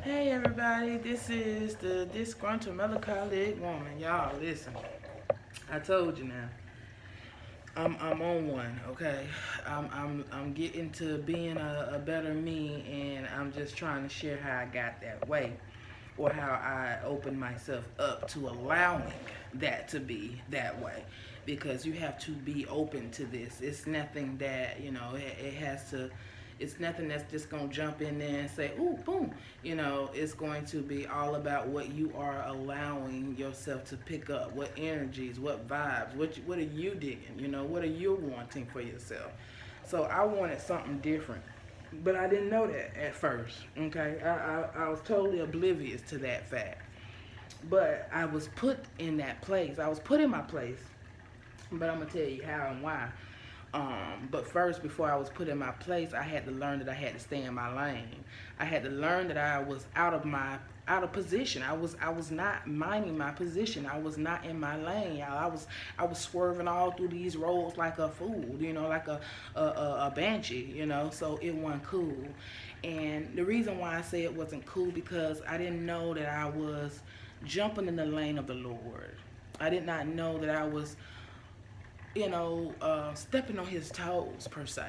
Hey everybody, this is the disgruntled melancholic woman. Y'all listen. I told you now. I'm on one, okay? I'm getting to being a better me, and I'm just trying to share how I got that way, or how I opened myself up to allowing that to be that way, because you have to be open to this. It's nothing that it has to. It's nothing that's just gonna jump in there and say, "Ooh, boom." It's going to be all about what you are allowing yourself to pick up, what energies, what vibes, what are you digging? What are you wanting for yourself? So I wanted something different, but I didn't know that at first. Okay, I was totally oblivious to that fact. But I was put in that place. I was put in my place. But I'm gonna tell you how and why. But first, before I was put in my place, I had to learn that I had to stay in my lane. I had to learn that I was out of position. I was not minding my position. I was not in my lane. I was swerving all through these roads like a fool, like a banshee, So it wasn't cool. And the reason why I say it wasn't cool because I didn't know that I was jumping in the lane of the Lord. I did not know that I was stepping on his toes per se.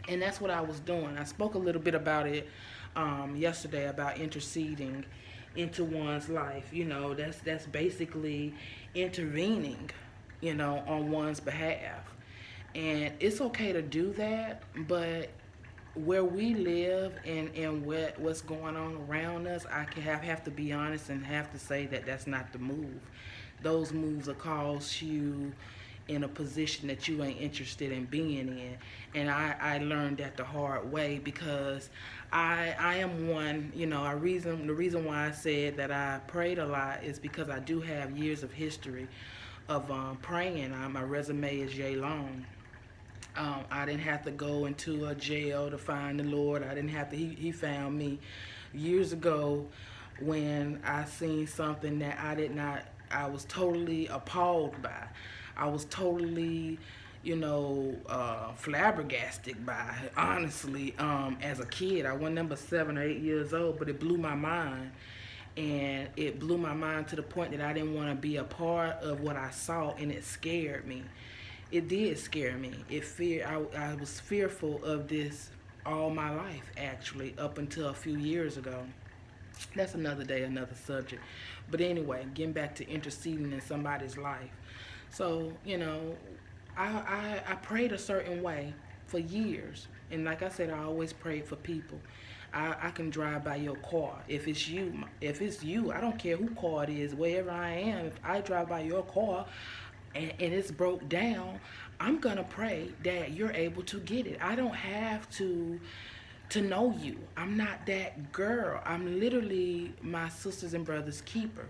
And that's what I was doing. I spoke a little bit about it yesterday about interceding into one's life. That's basically intervening, on one's behalf. And it's okay to do that, but where we live and what's going on around us, I can have to be honest and have to say that that's not the move. Those moves will cause you in a position that you ain't interested in being in. And I learned that the hard way because I am one, the reason why I said that I prayed a lot is because I do have years of history of praying. My resume is yay long. I didn't have to go into a jail to find the Lord. I didn't have to. He found me years ago when I seen something that I did not. I was totally appalled by. I was totally, flabbergasted by. Honestly, as a kid, I wasn't number 7 or 8 years old, but it blew my mind. And it blew my mind to the point that I didn't want to be a part of what I saw, and it scared me. It did scare me. I was fearful of this all my life, actually, up until a few years ago. That's another day, another subject. But anyway, getting back to interceding in somebody's life. So, I prayed a certain way for years. And like I said, I always prayed for people. I can drive by your car. If it's you, I don't care who car it is, wherever I am, if I drive by your car and it's broke down, I'm gonna pray that you're able to get it. I don't have to know you. I'm not that girl. I'm literally my sisters and brothers keeper.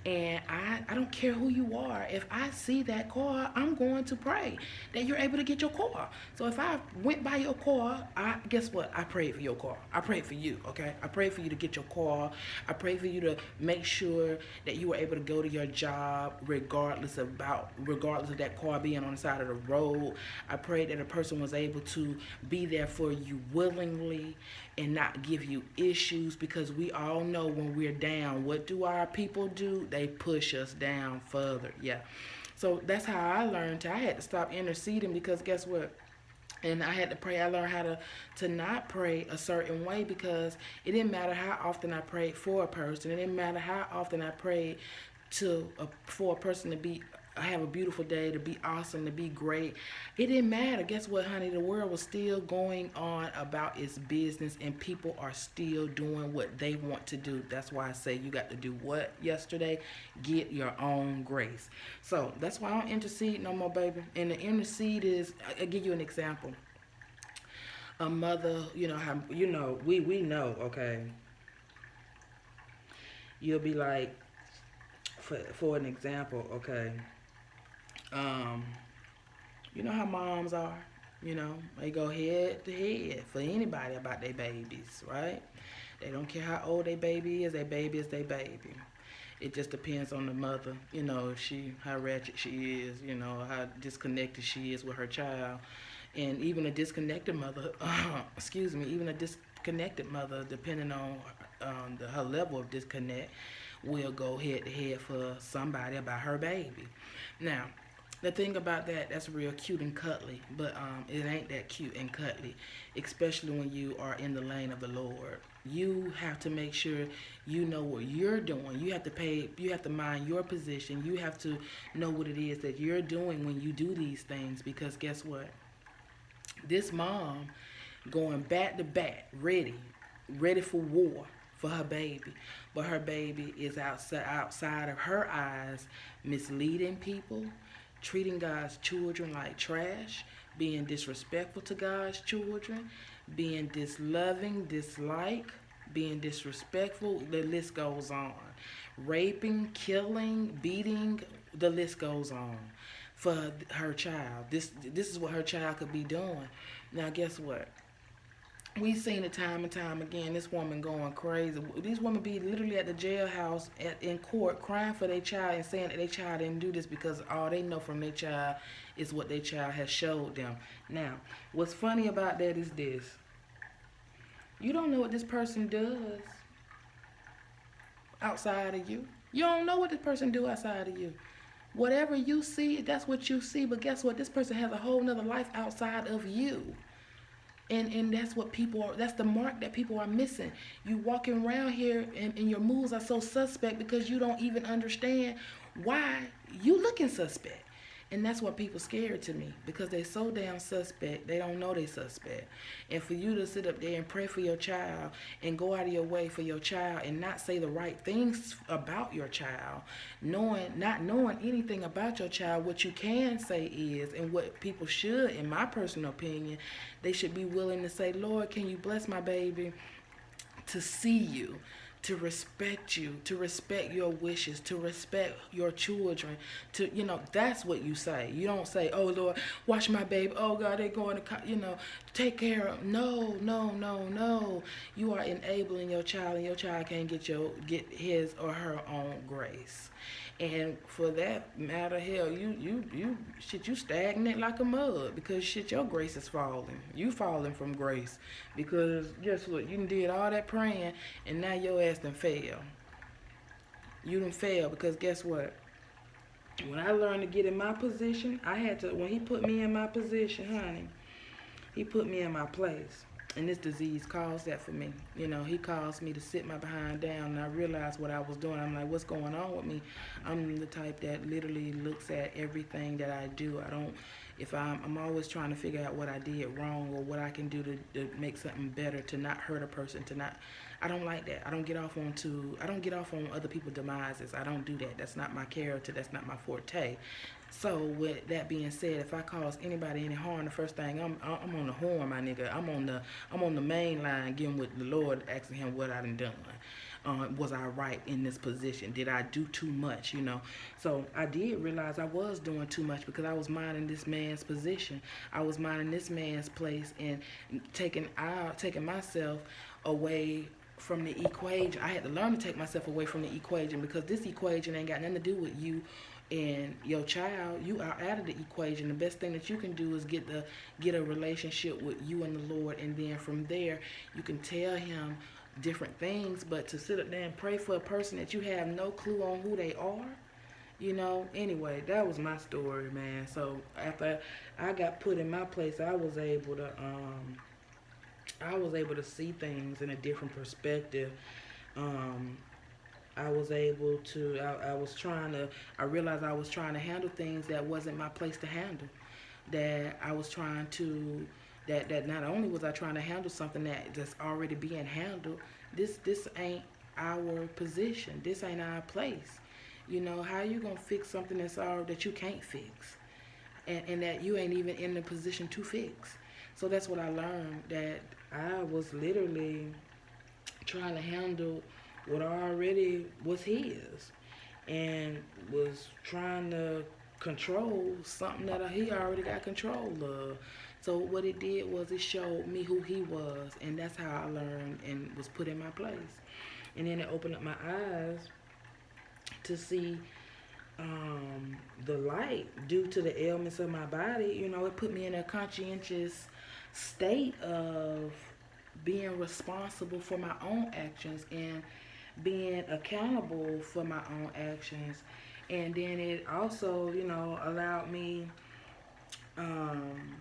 And I don't care who you are. If I see that car, I'm going to pray that you're able to get your car. So if I went by your car, I guess what? I prayed for your car. I prayed for you, okay? I prayed for you to get your car. I prayed for you to make sure that you were able to go to your job regardless of that car being on the side of the road. I prayed that a person was able to be there for you willingly and not give you issues, because we all know when we're down, what do our people do? They push us down further. Yeah. So that's how I learned. I had to stop interceding because guess what? And I had to pray. I learned how to not pray a certain way, because it didn't matter how often I prayed for a person. It didn't matter how often I prayed for a person to be have a beautiful day, to be awesome, to be great. It didn't matter. Guess what, honey? The world was still going on about its business, and people are still doing what they want to do. That's why I say you got to do what yesterday? Get your own grace. So that's why I don't intercede no more, baby. And the intercede is, I'll give you an example. A mother, we know, okay. You'll be like, for an example, okay. Um, You know how moms are. They go head to head for anybody about their babies, right? They don't care how old their baby is. Their baby is their baby. It just depends on the mother, if how ratchet she is, how disconnected she is with her child. And even a disconnected mother, excuse me, even a disconnected mother, depending on her level of disconnect, will go head to head for somebody about her baby. Now, the thing about that, that's real cute and cuddly, but it ain't that cute and cuddly, especially when you are in the lane of the Lord. You have to make sure you know what you're doing. You have to mind your position. You have to know what it is that you're doing when you do these things, because guess what? This mom going back to back, ready for war for her baby, but her baby is outside of her eyes, misleading people, treating God's children like trash, being disrespectful to God's children, being disloving, dislike, being disrespectful. The list goes on. Raping, killing, beating. The list goes on for her child. This is what her child could be doing. Now, guess what? We've seen it time and time again. This woman going crazy. These women be literally at the jailhouse in court crying for their child and saying that their child didn't do this because all they know from their child is what their child has showed them. Now, what's funny about that is this. You don't know what this person does outside of you. You don't know what this person do outside of you. Whatever you see, that's what you see. But guess what? This person has a whole nother life outside of you. And that's what people are, that's the mark that people are missing. You walking around here and your moves are so suspect because you don't even understand why you looking suspect. And that's what people scared to me, because they so damn suspect, they don't know they suspect. And for you to sit up there and pray for your child and go out of your way for your child and not say the right things about your child, not knowing anything about your child, what you can say is, and what people should, in my personal opinion, they should be willing to say, Lord, can you bless my baby to see you, to respect you, to respect your wishes, to respect your children, that's what you say. You don't say, oh Lord, watch my baby, oh God, they're going to, take care of. No, no, no, no. You are enabling your child, and your child can't get his or her own grace. And for that matter, hell, you stagnant like a mud, because shit, your grace is falling. You falling from grace, because guess what? You done did all that praying, and now your ass done fail. You done fail, because guess what? When I learned to get in my position, I had to. When he put me in my position, honey, he put me in my place. And this disease caused that for me. He caused me to sit my behind down, and I realized what I was doing. I'm like, what's going on with me? I'm the type that literally looks at everything that I do. I'm always trying to figure out what I did wrong or what I can do to make something better, to not hurt a person, I don't like that. I don't get off on other people's demises. I don't do that. That's not my character. That's not my forte. So with that being said, if I cause anybody any harm, the first thing I'm on the horn, my nigga. I'm on the main line, getting with the Lord, asking Him what I done. Was I right in this position? Did I do too much? So I did realize I was doing too much, because I was minding this man's position. I was minding this man's place and taking myself away from the equation. I had to learn to take myself away from the equation, because this equation ain't got nothing to do with you and your child. You are out of the equation. The best thing that you can do is get a relationship with you and the Lord, and then from there you can tell Him different things. But to sit up there and pray for a person that you have no clue on who they are, anyway, that was my story, man. So after I got put in my place, I was able to see things in a different perspective. I realized I was trying to handle things that wasn't my place to handle. That not only was I trying to handle something that's already being handled, this ain't our position. This ain't our place. How you gonna fix something that you can't fix, and that you ain't even in the position to fix? So that's what I learned, that I was literally trying to handle what already was His, and was trying to control something that He already got control of. So what it did was it showed me who He was, and that's how I learned and was put in my place. And then it opened up my eyes to see the light due to the ailments of my body. It put me in a conscientious state of being responsible for my own actions and being accountable for my own actions. And then it also, allowed me um,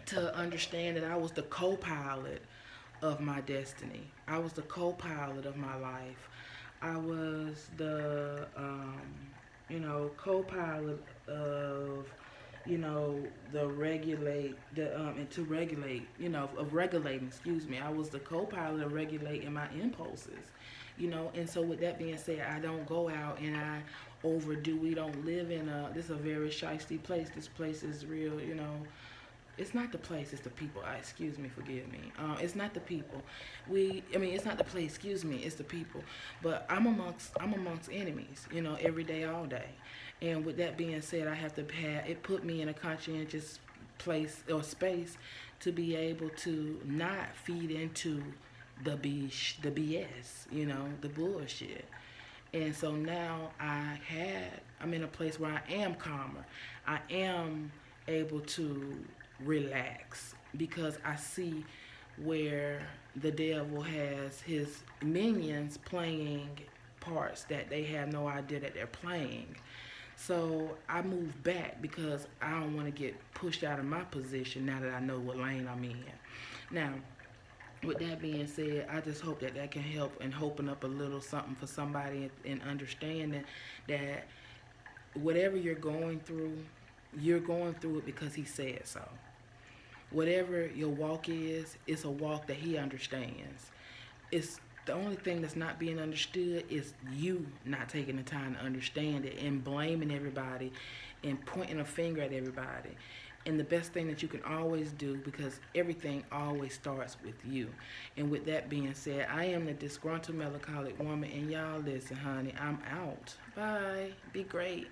to understand that I was the co pilot of my destiny. I was the co pilot of my life. I was the, co pilot of, the regulate, and to regulate, of regulating, excuse me. I was the co pilot of regulating my impulses, and so with that being said, I don't go out and I overdo. We don't live in this is a very shisty place. This place is real, it's not the place, it's the people. Excuse me, forgive me. It's not the people. It's not the place. Excuse me, it's the people. But I'm amongst enemies. Every day, all day. And with that being said, I have to have it put me in a conscientious place or space to be able to not feed into the BS. The bullshit. And so now I'm in a place where I am calmer. I am able to relax because I see where the devil has his minions playing parts that they have no idea that they're playing. So I move back because I don't want to get pushed out of my position now that I know what lane I'm in. Now, with that being said, I just hope that that can help and open up a little something for somebody in understanding that whatever you're going through it because he said so. Whatever your walk is, it's a walk that he understands. It's the only thing that's not being understood is you not taking the time to understand it and blaming everybody and pointing a finger at everybody. And the best thing that you can always do, because everything always starts with you. And with that being said, I am the disgruntled melancholic woman, and y'all listen, honey, I'm out. Bye. Be great.